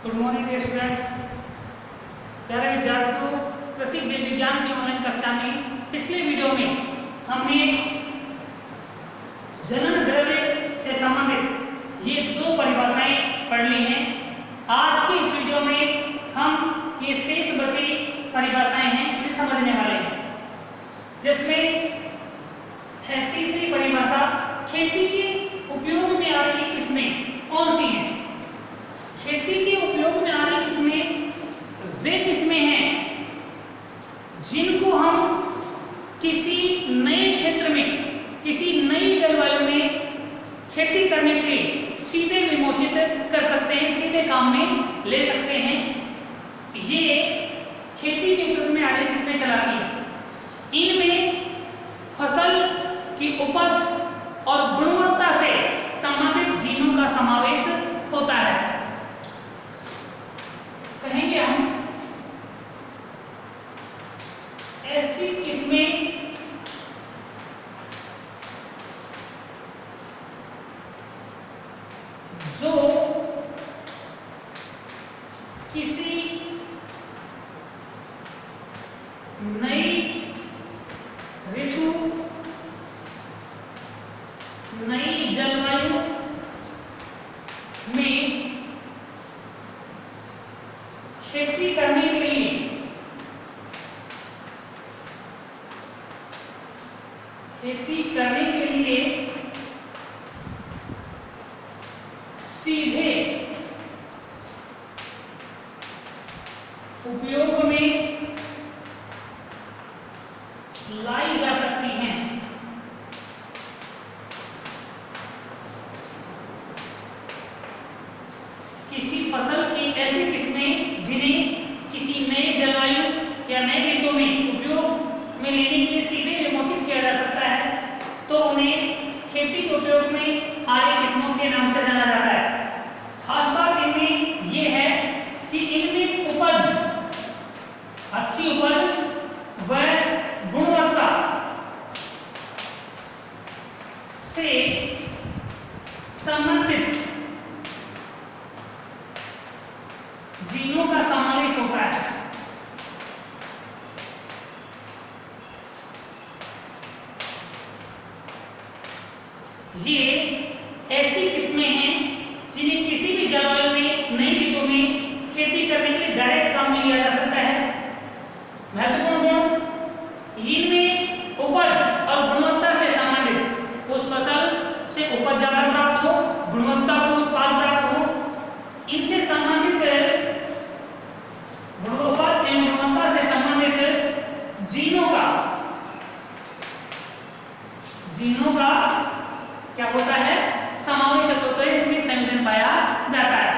Good morning dear students. प्यारे विद्यार्थियों, कृषि जीव विज्ञान की ऑनलाइन कक्षा में पिछले वीडियो में हमने जनन द्रव्य से संबंधित ये दो परिभाषाएं पढ़ ली हैं। आज की इस वीडियो में हम ये शेष बची परिभाषाएं हैं उन्हें समझने वाले हैं, जिसमें है तीसरी परिभाषा, खेती के उपयोग में आ रही किस्में कौन सी हैं। खेती के उपयोग में आ रही किस्में वे किस्में हैं जिनको हम किसी नए क्षेत्र में, किसी नई जलवायु में खेती करने के लिए सीधे विमोचित कर सकते हैं, सीधे काम में ले सकते हैं। ये खेती के उपयोग में आ रही किस्में कहलाती हैं। इनमें फसल की उपज और गुणवत्ता से संबंधित जीनों का समावेश होता है। कहेंगे हम ऐसी किस्में जो किसी नई ऋतु, नई जलवायु में खेती करने के लिए सीधे उपयोग में लाई जा सकती हैं। किसी फसल की ऐसी किस्में जिन्हें किसी नए जलवायु या नए ऋतु में उपयोग में लेने के लिए सीधे विमोचित किया जा सकता है, तो उन्हें खेती के उपयोग में आ रही किस्मों के नाम से जाना जाता है। खास बात इनमें यह है कि इनमें उपज, अच्छी उपज व गुणवत्ता से संबंधित जीनों का समावेश होता है। ये ऐसी किस्में हैं जिन्हें किसी भी जलवायु में, नई ऋतु में खेती करने के लिए डायरेक्ट काम में लिया जा सकता है। महत्वपूर्ण गुण, इनमें उपज और गुणवत्ता से संबंधित, उस फसल से उपज ज्यादा प्राप्त हो, गुणवत्तापूर्ण उत्पाद प्राप्त हो, इनसे संबंधित उपज एवं गुणवत्ता से संबंधित जीनों का क्या होता है, समावेश होता है, इनमें संयोजन पाया जाता है।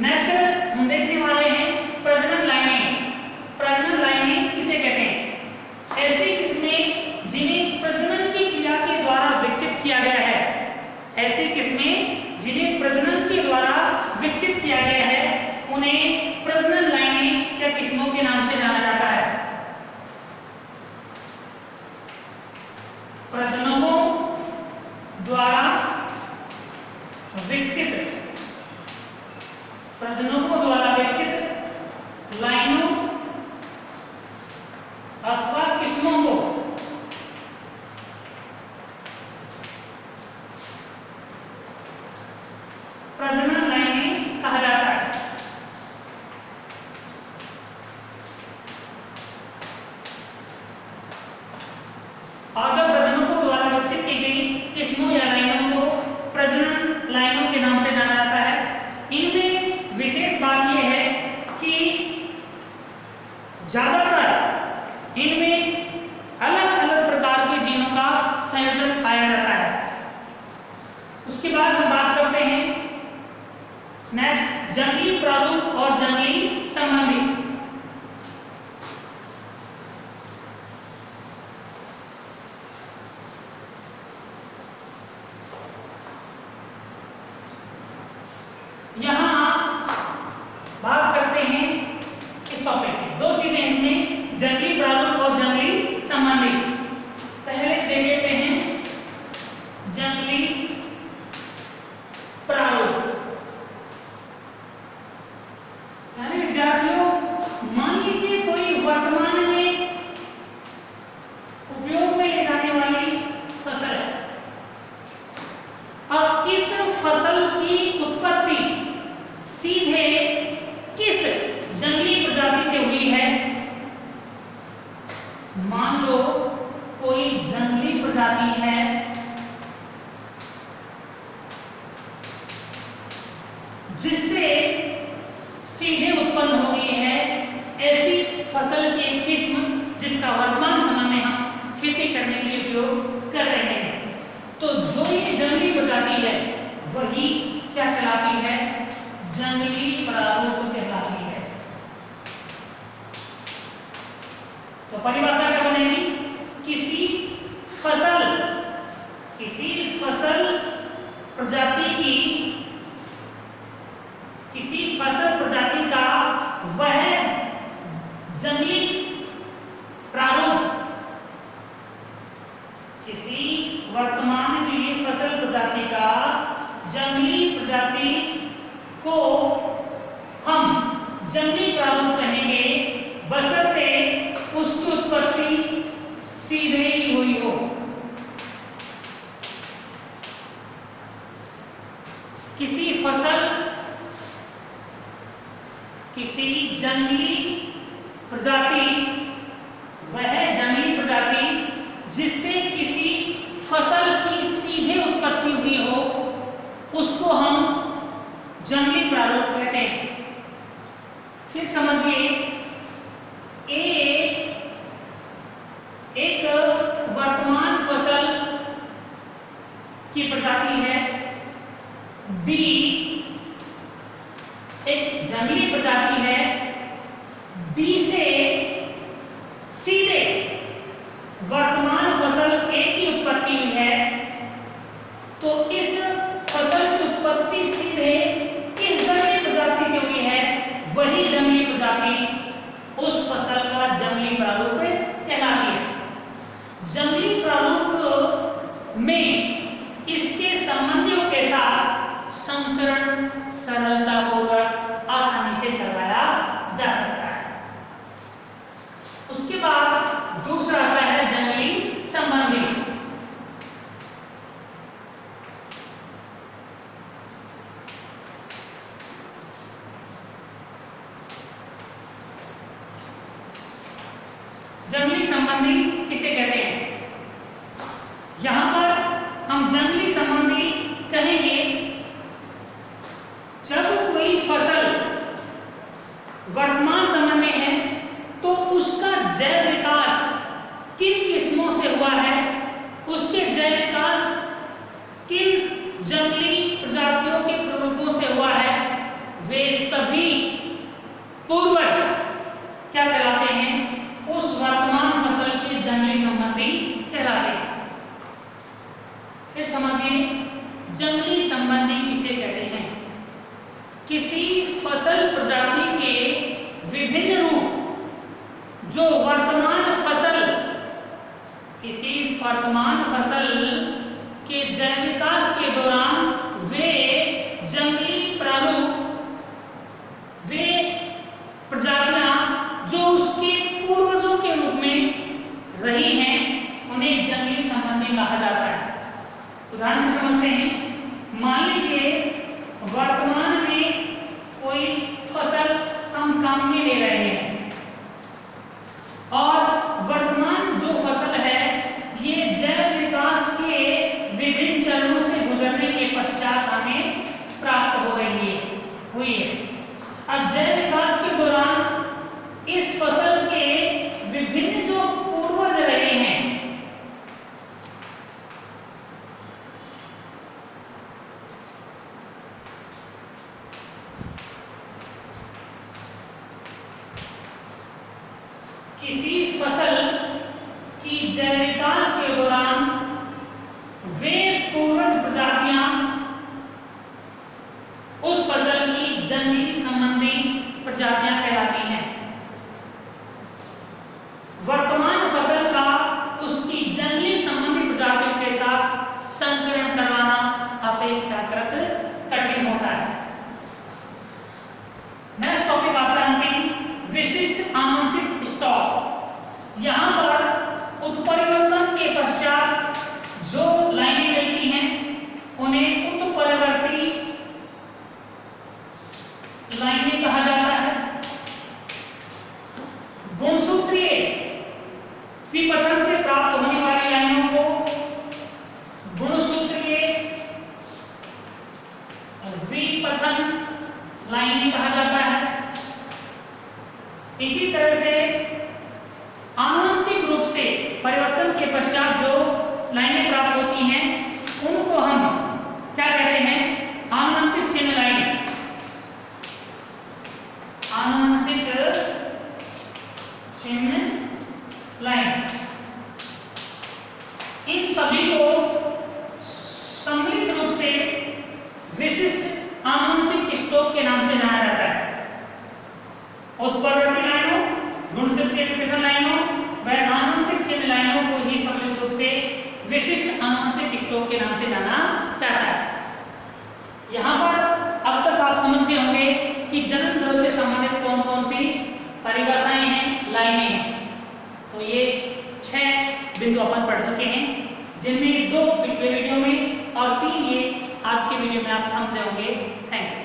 नेक्स्ट हम देखने वाले हैं प्रजनन लाइनें। प्रजनन लाइनें किसे कहते हैं? ऐसी किस्में जिन्हें प्रजनन की क्रिया के द्वारा विकसित किया गया है। ऐसी किस्में जिन्हें प्रजनन के द्वारा विकसित किया गया है, उन्हें प्रजनन लाइनें या किस्मों के नाम से जाना जाता है। प्रजनकों द्वारा विकसित लाइनों अथवा किस्मों को प्रजनन लाइनें कहा जाता है। अगर प्रजनकों द्वारा विकसित की गई किस्मों या लाइनों को प्रजनन लाइनों के नाम से जाना जाता है। इनमें विशेष बात यह है कि ज्यादातर इनमें अलग अलग प्रकार के जीनों का संयोजन पाया जाता है। उसके बाद हम बात करते हैं नेक्स्ट, जंगली प्रारूप और जंगली संबंधी। यहां बात करते हैं इस टॉपिक की, दो चीजें इसमें, जंगली प्रारूप और जंगली संबंधी। पहले देख लेते हैं जंगली प्रारूप। जिससे सीधे उत्पन्न हो गई है ऐसी फसल की एक किस्म जिसका वर्तमान समय में हम खेती करने के लिए उपयोग कर रहे हैं। तो जो ये जंगली प्रजाति है वही क्या कहलाती है? जंगली प्रारूप कहलाती है। तो परिभाषा क्या बनेगी? किसी फसल प्रजाति का वह जंगली प्रारूप, किसी वर्तमान में फसल प्रजाति का जंगली प्रजाति को हम जंगली प्रारूप कहेंगे, बशर्ते उसकी उत्पत्ति सीधे ही हुई हो। किसी जंगली प्रजाति, वह जंगली प्रजाति जिससे किसी फसल की सीधे उत्पत्ति हुई हो, उसको हम जंगली प्रारूप कहते हैं। फिर समझिए, एक वर्तमान फसल की प्रजाति है, बी एक जंगली प्रजाति है, बी से सीधे वर्तमान फसल ए की उत्पत्ति हुई है, तो इस फसल की उत्पत्ति सीधे इस जंगली प्रजाति से हुई है, वही जंगली प्रजाति उस फसल का जंगली प्रारूप कहलाती है। जंगली प्रारूप में इसके संबंधियों के साथ संकरण सरलतापूर्वक आसानी से करवाया जा सकता है। उसके बाद दूसरा आता है जंगली संबंधी। जंगली संबंधी किसे कहते हैं? यहां पर हम जंगली संबंधी कहेंगे जब कोई फसल वर्तमान समय में है तो उसका जैव विकास किन किस्मों से हुआ है, उसके जैव विकास किन जंगली प्रजातियों के प्ररूपों से हुआ है, वे सभी पूर्वज क्या कहलाते हैं? उस वर्तमान फसल के जंगली संबंधी कहलाते हैं। फिर समझिए, जंगली संबंधी किसे कहते हैं? किसी फसल प्रजाति के विभिन्न रूप जो वर्तमान फसल के जैव विकास के दौरान वे जंगली प्रारूप, वे प्रजातियां जो उसके पूर्वजों के रूप में रही हैं, उन्हें जंगली संबंधी कहा जाता है। उदाहरण से समझते हैं। मान लीजिए वर्तमान में कोई फसल हम काम में ले रहे हैं और वर्तमान जो फसल है ये जैव विकास के विभिन्न चरणों से गुजरने के पश्चात हमें प्राप्त हो रही हुई है। अब जैव विकास के दौरान इस फसल के विभिन्न जो पूर्वज रहे हैं, किसी फसल की जैव विकास के दौरान वे पूर्वज प्रजातियां उस फसल की जंगली संबंधी प्रजातियां कहलाती हैं। वर्तमान फसल का उसकी जंगली संबंधी प्रजातियों के साथ संकरण करवाना अपेक्षाकृत कठिन होता है। नेक्स्ट टॉपिक आता है अंतिम, विशिष्ट आनुवंशिक स्टॉक। यहां पर उत्परिवर्तन के पश्चात जो लाइनें मिलती हैं उन्हें उत्परिवर्ती लाइनें कहा जाता है। गुणसूत्रीय त्रिपथन से प्राप्त होने वाली लाइनों को गुणसूत्रीय विपथन लाइनें कहा जाता है। इसी तरह से आनुवंशिक रूप से परिवर्तन के पश्चात जो लाइनें प्राप्त होती हैं उनको हम क्या कहते हैं? आनुवंशिक चिन्ह लाइन। आनुवंशिक चिन्ह लाइन। इन सभी को सम्मिलित रूप से विशिष्ट आनुवंशिक स्टॉक के नाम से जाना जाता है। उत्परिवर्ती लाइनों, गुणसूत्र के विभिन्न लाइनों व आनुवंशिक चिन्ह लाइनों को ही सम्मिलित रूप से विशिष्ट आनुवंशिक स्टॉक के नाम से जाना जाता है। यहाँ पर अब तक आप समझ गए होंगे कि जन्म दर से संबंधित कौन कौन सी परिभाषाएं हैं, लाइनें हैं। तो ये 6 बिंदु अपन पढ़ चुके हैं, जिनमें 2 पिछले वीडियो में और 3 ये आज के वीडियो में आप समझे होंगे। Thank you.